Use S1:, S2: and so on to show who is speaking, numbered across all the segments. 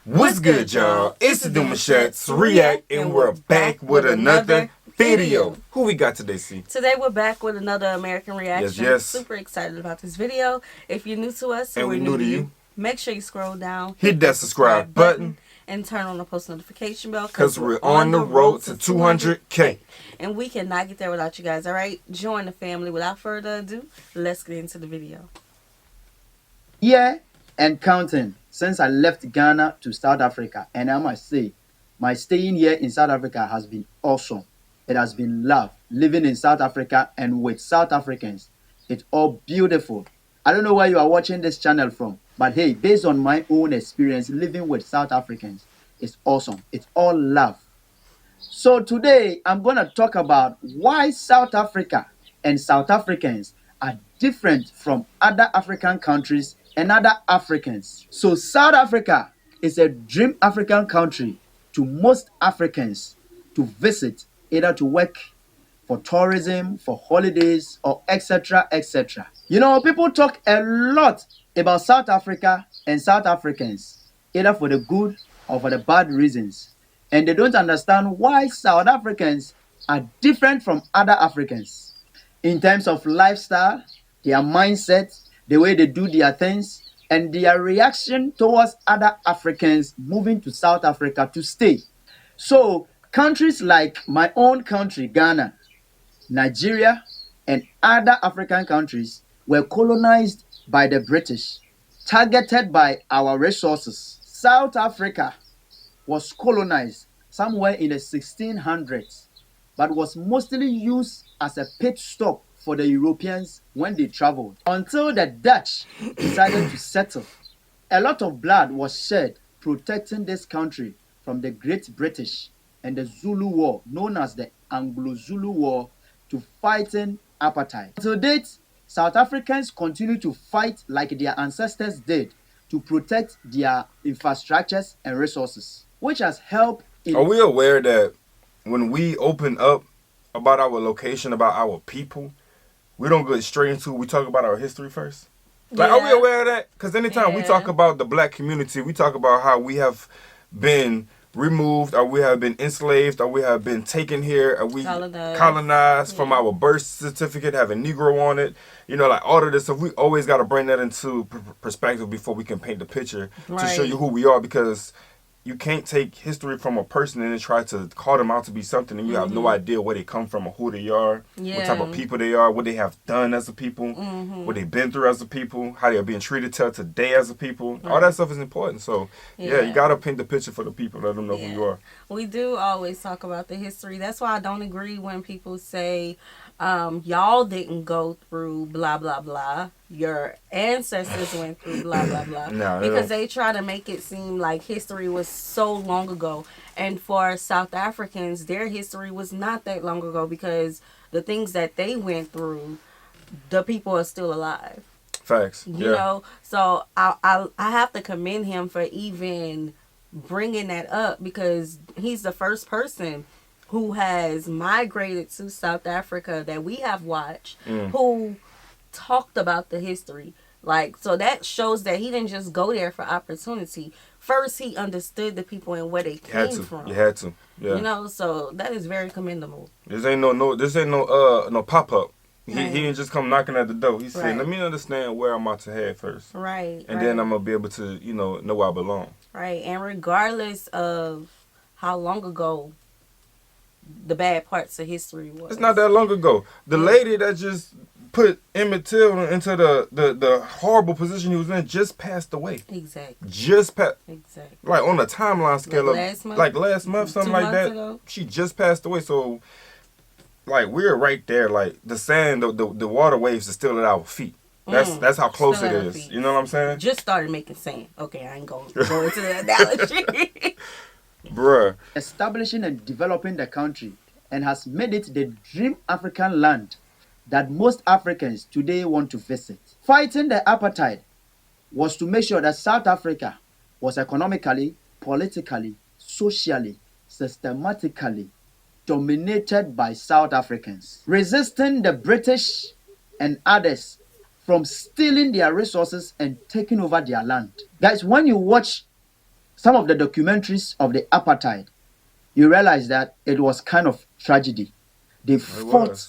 S1: What's good, y'all? It's the Demouchets REACT, and we're back with another video. Who we got today, C?
S2: Today we're back with another American reaction.
S1: Yes.
S2: Super excited about this video. If you're new to us
S1: and we're new to you,
S2: make sure you scroll down,
S1: hit that subscribe button,
S2: and turn on the post notification bell
S1: because we're on the road to 200K.
S2: And we cannot get there without you guys, alright? Join the family. Without further ado, let's get into the video.
S3: Yeah, and counting since I left Ghana to South Africa, and I must say, my staying here in South Africa has been awesome. It has been love, living in South Africa and with South Africans. It's all beautiful. I don't know where you are watching this channel from, but hey, based on my own experience living with South Africans, it's awesome. It's all love. So today, I'm going to talk about why South Africa and South Africans are different from other African countries and other Africans. So South Africa is a dream African country to most Africans to visit, either to work, for tourism, for holidays, or etc. etc. You know, people talk a lot about South Africa and South Africans, either for the good or for the bad reasons. And they don't understand why South Africans are different from other Africans in terms of lifestyle, their mindset, the way they do their things, and their reaction towards other Africans moving to South Africa to stay. So countries like my own country, Ghana, Nigeria, and other African countries were colonized by the British, targeted by our resources. South Africa was colonized somewhere in the 1600s, but was mostly used as a pit stop for the Europeans when they traveled. Until the Dutch decided to settle, a lot of blood was shed protecting this country from the Great British and the Zulu War, known as the Anglo-Zulu War, to fighting apartheid. To date, South Africans continue to fight like their ancestors did to protect their infrastructures and resources, which has helped in...
S1: Are we aware that when we open up about our location, about our people, we don't go straight into it, we talk about our history first? Like, are we aware of that? Because anytime we talk about the black community, we talk about how we have been removed, or we have been enslaved, or we have been taken here, or we colonized from our birth certificate having Negro on it. You know, like all of this stuff, we always got to bring that into perspective before we can paint the picture to show you who we are, because you can't take history from a person and then try to call them out to be something, and you have no idea where they come from or who they are, what type of people they are, what they have done as a people, what they've been through as a people, how they are being treated till today as a people. All that stuff is important. So, you got to paint the picture for the people, let them know who you are.
S2: We do always talk about the history. That's why I don't agree when people say, y'all didn't go through blah, blah, blah. Your ancestors went through blah, blah, blah. Because they try to make it seem like history was so long ago. And for South Africans, their history was not that long ago, because the things that they went through, the people are still alive.
S1: Facts.
S2: You know? So I have to commend him for even bringing that up, because he's the first person who has migrated to South Africa that we have watched, who talked about the history. Like, so that shows that he didn't just go there for opportunity. First, he understood the people and where they came from.
S1: You had to. Yeah.
S2: You know, so that is very commendable.
S1: This ain't no pop-up. He didn't just come knocking at the door. He said, let me understand where I'm about to head first.
S2: Right.
S1: And then I'm going to be able to, know where I belong.
S2: Right. And regardless of how long ago the bad parts of history was.
S1: It's not that long ago. The lady that just put Emmett Till into the horrible position he was in just passed away.
S2: Exactly.
S1: Just passed.
S2: Exactly.
S1: Like on a timeline scale
S2: like
S1: last month, something like that.
S2: Ago.
S1: She just passed away. So, like, we're right there. Like, the sand, the water waves are still at our feet. That's how close it is. You know what I'm saying?
S2: Just started making sand. Okay, I ain't going to go into the analogy.
S1: Bruh.
S3: Establishing and developing the country, and has made it the dream African land that most Africans today want to visit. Fighting the apartheid was to make sure that South Africa was economically, politically, socially, systematically dominated by South Africans. Resisting the British and others from stealing their resources and taking over their land. Guys, when you watch some of the documentaries of the apartheid, you realize that it was kind of tragedy. They fought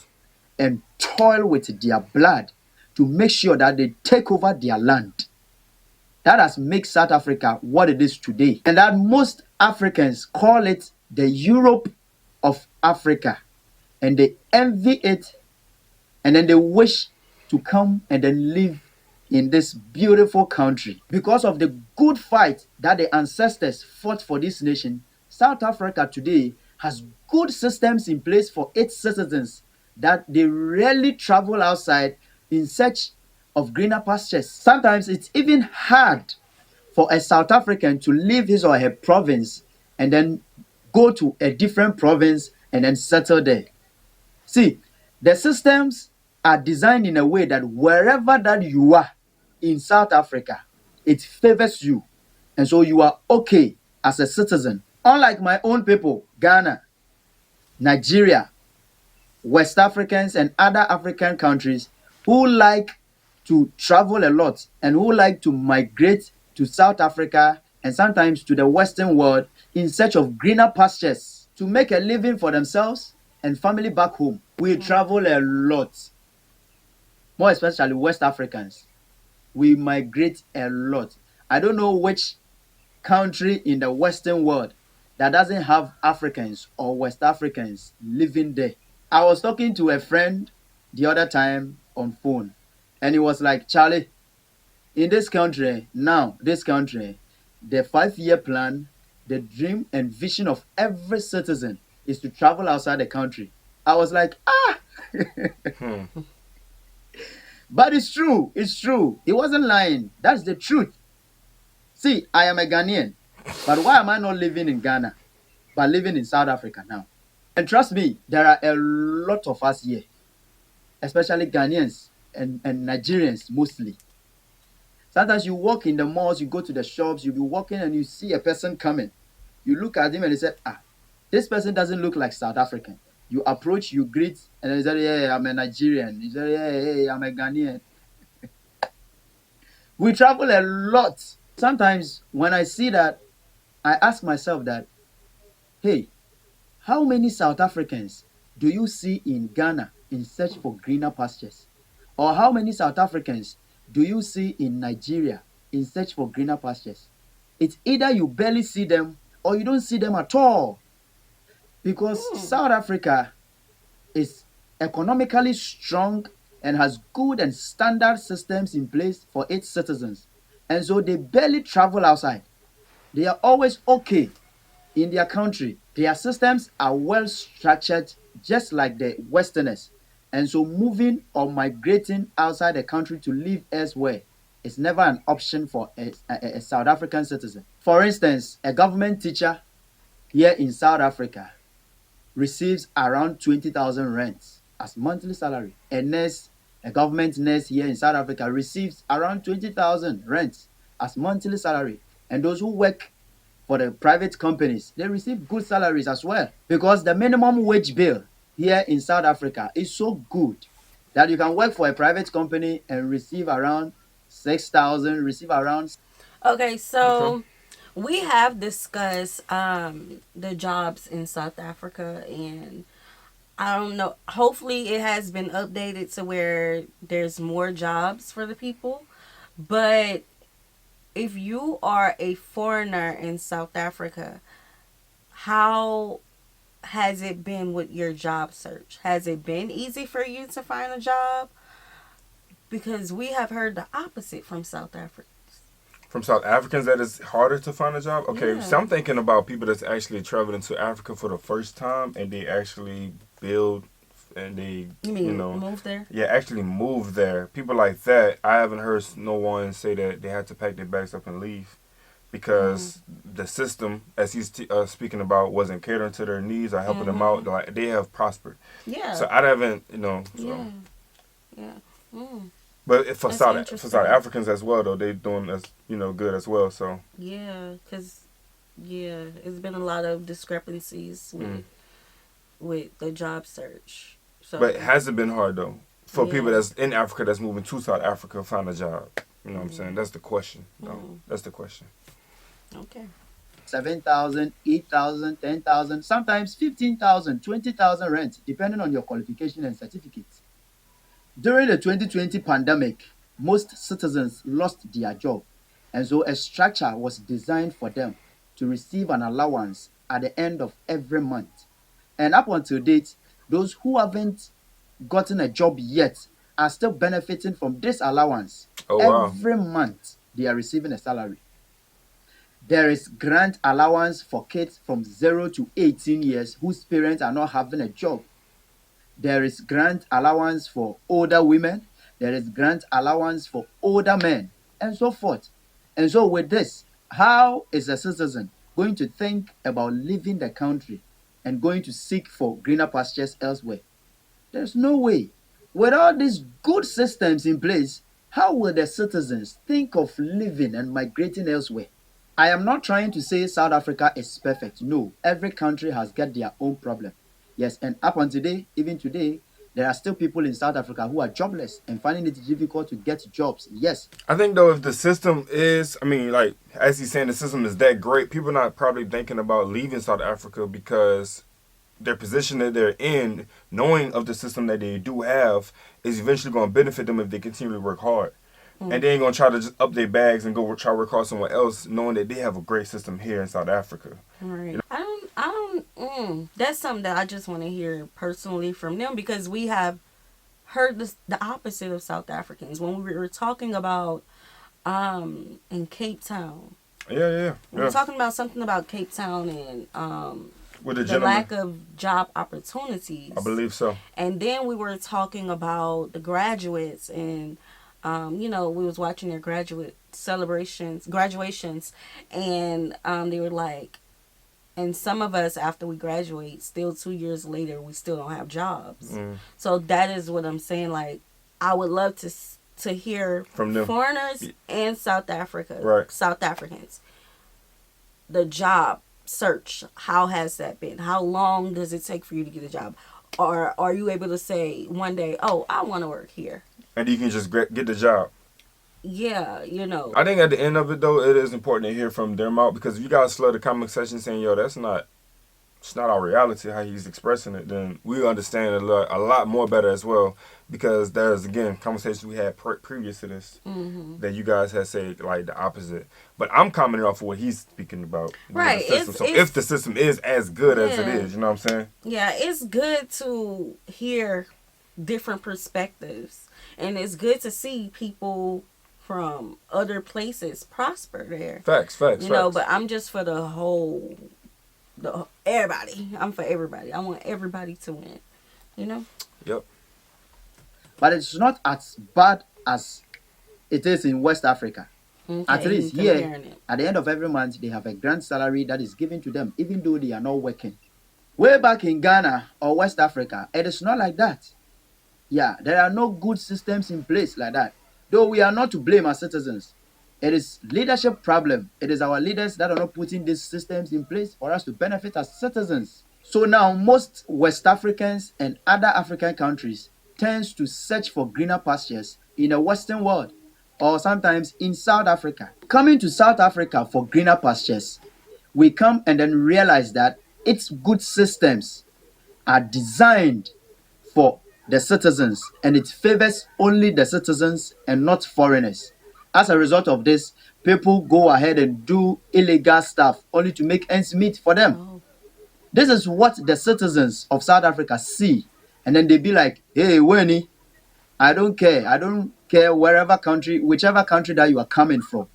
S3: and toiled with their blood to make sure that they take over their land. That has made South Africa what it is today. And that most Africans call it the Europe of Africa. And they envy it. And then they wish to come and then live in this beautiful country. Because of the good fight that the ancestors fought for this nation, South Africa today has good systems in place for its citizens that they rarely travel outside in search of greener pastures. Sometimes it's even hard for a South African to leave his or her province and then go to a different province and then settle there. See, the systems are designed in a way that wherever that you are in South Africa, it favors you. And so you are okay as a citizen. Unlike my own people, Ghana, Nigeria, West Africans and other African countries who like to travel a lot and who like to migrate to South Africa and sometimes to the Western world in search of greener pastures to make a living for themselves and family back home. We travel a lot, more especially West Africans. We migrate a lot. I don't know which country in the Western world that doesn't have Africans or West Africans living there. I was talking to a friend the other time on phone, and he was like, Charlie, in this country, the 5-year plan, the dream and vision of every citizen is to travel outside the country. I was like, But it's true. He wasn't lying. That's the truth. See, I am a Ghanaian, but why am I not living in Ghana, but living in South Africa now? And trust me, there are a lot of us here, especially Ghanaians and Nigerians mostly. Sometimes you walk in the malls, you go to the shops, you'll be walking and you see a person coming. You look at him and you say, this person doesn't look like South African. You approach, you greet, and then you say, hey, I'm a Nigerian. You say, hey, I'm a Ghanaian. We travel a lot. Sometimes when I see that, I ask myself that, hey, how many South Africans do you see in Ghana in search for greener pastures? Or how many South Africans do you see in Nigeria in search for greener pastures? It's either you barely see them or you don't see them at all. Because South Africa is economically strong and has good and standard systems in place for its citizens. And so they barely travel outside. They are always okay in their country. Their systems are well structured, just like the Westerners. And so moving or migrating outside the country to live elsewhere is never an option for a South African citizen. For instance, a government teacher here in South Africa receives around 20,000 rands as monthly salary. A government nurse here in South Africa receives around 20,000 rands as monthly salary. And those who work for the private companies, they receive good salaries as well. Because the minimum wage bill here in South Africa is so good that you can work for a private company and receive around 6,000, receive around...
S2: Okay, so we have discussed the jobs in South Africa, and I don't know, hopefully it has been updated to where there's more jobs for the people. But if you are a foreigner in South Africa, how has it been with your job search? Has it been easy for you to find a job? Because we have heard the opposite from South Africans.
S1: From South Africans, that it's harder to find a job? Okay, yeah. So I'm thinking about people that's actually traveling to Africa for the first time and they actually build and they,
S2: move there?
S1: Yeah, actually move there. People like that, I haven't heard no one say that they had to pack their bags up and leave because the system, as he's speaking about, wasn't catering to their needs or helping them out. Like, they have prospered.
S2: Yeah.
S1: So I haven't,
S2: Yeah.
S1: But for South Africans as well, though, they doing as good as well. So
S2: yeah, because it's been a lot of discrepancies with the job search. So,
S1: but has it been hard though for people that's in Africa that's moving to South Africa to find a job? You know what I'm saying? That's the question. That's the question.
S2: Okay.
S3: 7,000, 8,000, 10,000, sometimes 15,000, 20,000 rent, depending on your qualification and certificates. During the 2020 pandemic, most citizens lost their job, and so a structure was designed for them to receive an allowance at the end of every month. And up until date, those who haven't gotten a job yet are still benefiting from this allowance.
S1: Oh, wow.
S3: Every month, they are receiving a salary. There is grant allowance for kids from 0 to 18 years whose parents are not having a job. There is grant allowance for older women. There is grant allowance for older men, and so forth. And so with this, how is a citizen going to think about leaving the country and going to seek for greener pastures elsewhere? There's no way. With all these good systems in place, how will the citizens think of living and migrating elsewhere? I am not trying to say South Africa is perfect. No, every country has got their own problem. Yes, and up until today, even today, there are still people in South Africa who are jobless and finding it difficult to get jobs. Yes.
S1: I think, though, if the system is, I mean, like, as he's saying, the system is that great, people are not probably thinking about leaving South Africa because their position that they're in, knowing of the system that they do have, is eventually going to benefit them if they continue to work hard. And they ain't going to try to just up their bags and go try to work hard somewhere else, knowing that they have a great system here in South Africa.
S2: Right. You know? That's something that I just want to hear personally from them, because we have heard the opposite of South Africans. When we were talking about in Cape Town.
S1: Yeah.
S2: We were talking about something about Cape Town and
S1: with
S2: the lack of job opportunities.
S1: I believe so.
S2: And then we were talking about the graduates and we was watching their graduations, and they were like, and some of us, after we graduate, still 2 years later, we still don't have jobs. So that is what I'm saying. Like, I would love to hear from them, foreigners and South Africans, the job search. How has that been? How long does it take for you to get a job? Or are you able to say one day, oh, I want to work here? And
S1: you can just get the job.
S2: Yeah,
S1: I think at the end of it, though, it is important to hear from them out, because if you guys flood the comment section saying, yo, it's not our reality, how he's expressing it, then we understand a lot more better as well, because there's, again, conversations we had previous to this that you guys had said, like, the opposite. But I'm commenting off of what he's speaking about.
S2: Right.
S1: If the system is as good as it is, you know what I'm saying?
S2: Yeah, it's good to hear different perspectives. And it's good to see people from other places prosper there.
S1: Facts.
S2: But I'm just for everybody. I'm for everybody. I want everybody to win.
S1: Yep.
S3: But it's not as bad as it is in West Africa.
S2: Okay,
S3: at least here, at the end of every month, they have a grand salary that is given to them, even though they are not working. Way back in Ghana or West Africa, it is not like that. Yeah, there are no good systems in place like that. Though we are not to blame as citizens. It is leadership problem. It is our leaders that are not putting these systems in place for us to benefit as citizens. So now most West Africans and other African countries tends to search for greener pastures in the Western world, or sometimes in South Africa. Coming to South Africa for greener pastures, we come and then realize that its good systems are designed for the citizens, and it favors only the citizens and not foreigners. As a result of this, people go ahead and do illegal stuff only to make ends meet for them. This is what the citizens of South Africa see, and then they be like, hey, Winnie, I don't care. I don't care whichever country that you are coming from.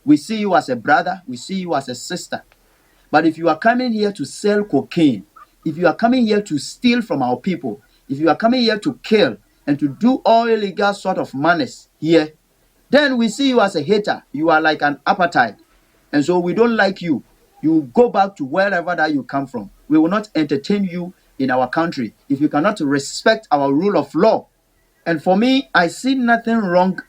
S3: We see you as a brother. We see you as a sister. But if you are coming here to sell cocaine, if you are coming here to steal from our people, if you are coming here to kill and to do all illegal sort of manners here, then we see you as a hater. You are like an apartheid. And so we don't like you. You go back to wherever that you come from. We will not entertain you in our country if you cannot respect our rule of law. And for me, I see nothing wrong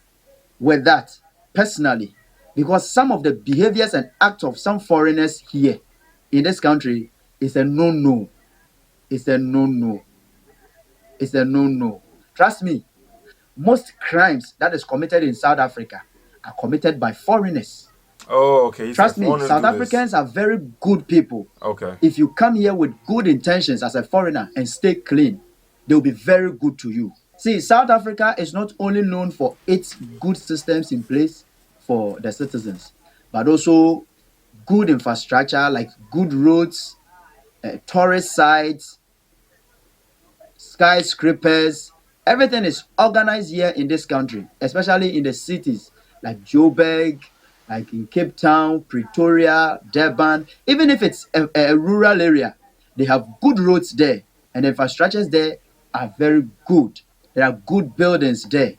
S3: with that, personally, because some of the behaviors and acts of some foreigners here in this country is a no-no. It's a no-no. It's a no-no. Trust me, most crimes that is committed in South Africa are committed by foreigners.
S1: Oh, okay.
S3: Trust me, South Africans are very good people.
S1: Okay.
S3: If you come here with good intentions as a foreigner and stay clean, they'll be very good to you. See, South Africa is not only known for its good systems in place for the citizens, but also good infrastructure like good roads, tourist sites, skyscrapers. Everything is organized here in this country, especially in the cities like Joburg, like in Cape Town, Pretoria, Durban. Even if it's a rural area, they have good roads there, and the infrastructures there are very good. There are good buildings there.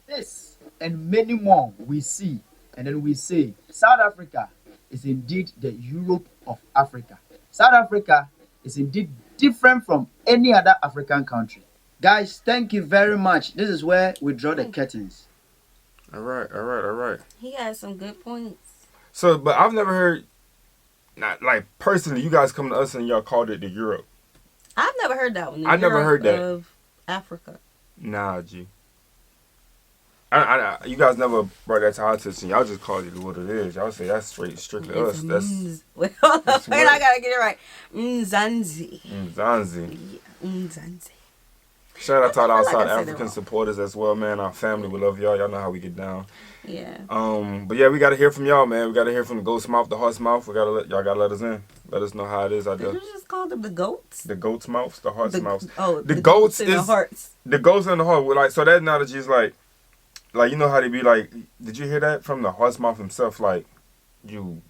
S3: This and many more we see, and then we say South Africa is indeed the Europe of Africa. South Africa is indeed different from any other African country. Guys, thank you very much. This is where we draw the curtains.
S1: All right.
S2: He has some good points.
S1: So, but I've never heard, not like personally, you guys come to us and y'all called it the Europe.
S2: I've never heard that one.
S1: I never heard that.
S2: Of Africa.
S1: Nah, G. You guys never brought that to our attention. Y'all just called it what it is. Y'all say that's strictly us.
S2: Wait, I gotta get it right. MZANSI.
S1: MZANSI.
S2: Yeah, MZANSI.
S1: Shout out to all our South African supporters as well, man. Our family, we love y'all. Y'all know how we get down.
S2: Yeah.
S1: But yeah, we gotta hear from y'all, man. We gotta hear from the ghost mouth, the horse mouth. Y'all gotta let us in. Let us know how it is out there.
S2: Did you just call them the goats?
S1: The goat's mouths, the heart's mouths.
S2: Oh,
S1: the goats
S2: and
S1: is
S2: the hearts.
S1: The goats and the heart. Like, so that analogy is like you know how they be like. Did you hear that from the horse mouth himself? Like, when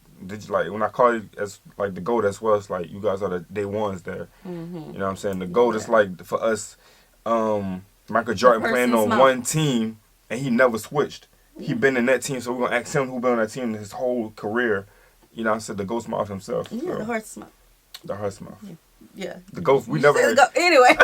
S1: I call you as like the goat as well, it's like you guys are the day ones there.
S2: Mm-hmm.
S1: You know what I'm saying? The goat is like for us. Michael Jordan playing on one team and he never switched. He been in that team, so we're gonna ask him who been on that team his whole career. You know, I said the ghost mouth himself.
S2: Yeah,
S1: so.
S2: The horse mouth.
S1: The horse mouth.
S2: Yeah.
S1: The ghost. We never.
S2: Anyway. Anyway,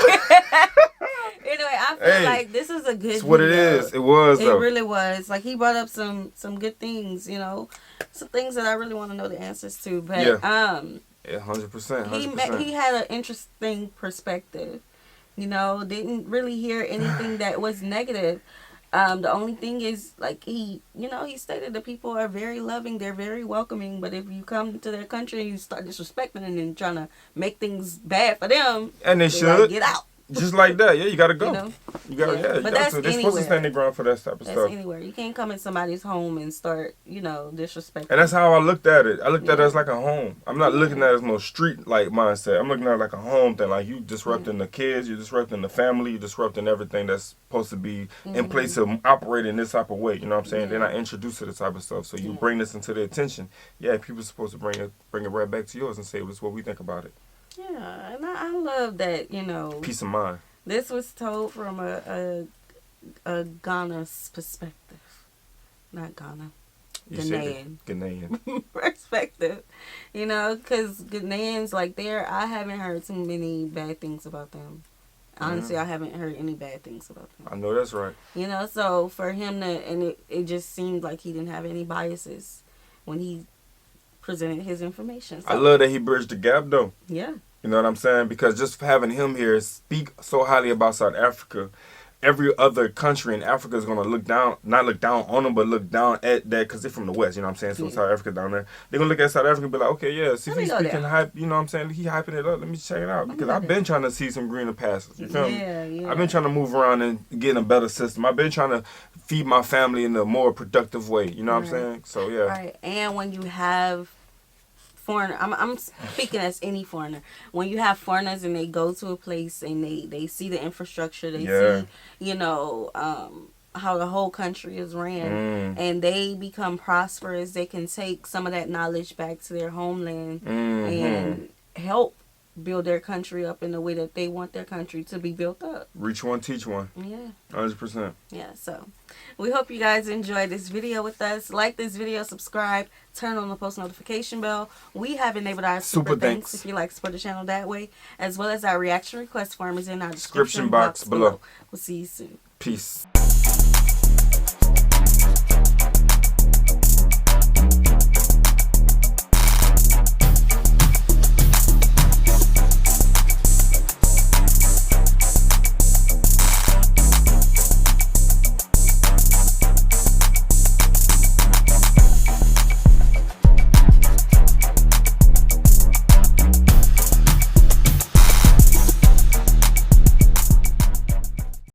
S2: I feel like this is a good.
S1: It's what it is. It was.
S2: It really was. Like he brought up some good things. You know, some things that I really want to know the answers to. But
S1: yeah, 100%.
S2: He had an interesting perspective. You know, didn't really hear anything that was negative. The only thing is, like, he stated that people are very loving, they're very welcoming, but if you come to their country and you start disrespecting them and trying to make things bad for them,
S1: and they should
S2: like, get out.
S1: Just like that, you gotta go.
S2: You know?
S1: You gotta,
S2: but
S1: that's they're supposed to stand their ground for that type of stuff.
S2: That's anywhere. You can't come in somebody's home and start, disrespecting.
S1: And that's how I looked at it. I looked at it as like a home. I'm not looking at it as no street like mindset. I'm looking at it like a home thing. Like you disrupting the kids, you're disrupting the family, you're disrupting everything that's supposed to be in place to operate in this type of way. You know what I'm saying? They're not introduced to this type of stuff. So you bring this into their attention. Yeah, people are supposed to bring it right back to yours and say, "This is what we think about it."
S2: Yeah, and I love that.
S1: Peace of mind.
S2: This was told from a Ghana's perspective, not Ghana, Ghanaian perspective. Because Ghanaians, like, I haven't heard too many bad things about them. Honestly, I haven't heard any bad things about them.
S1: I know that's right.
S2: So for him it just seemed like he didn't have any biases when he presented his information. So,
S1: I love that he bridged the gap, though.
S2: Yeah.
S1: You know what I'm saying? Because just having him here speak so highly about South Africa, every other country in Africa is going to not look down on them, but look down at that because they're from the West, you know what I'm saying? So South Africa down there. They're going to look at South Africa and be like, okay, yeah, see if he's speaking hype, you know what I'm saying? He hyping it up. Let me check it out. Because I've been trying to see some greener pastures, you feel me?
S2: Yeah.
S1: I've been trying to move around and get in a better system. I've been trying to feed my family in a more productive way, you know what I'm saying? So, yeah.
S2: Right. And when you have foreigner, I'm speaking as any foreigner. When you have foreigners and they go to a place and they see the infrastructure, they see, how the whole country is ran, and they become prosperous, they can take some of that knowledge back to their homeland and help build their country up in the way that they want their country to be built up.
S1: Reach one, teach one.
S2: Yeah.
S1: 100%.
S2: Yeah, so we hope you guys enjoyed this video with us. Like this video, subscribe, turn on the post notification bell. We have enabled our super thanks if you like to support the channel that way, as well as our reaction request form is in our description box below. We'll see you soon.
S1: Peace.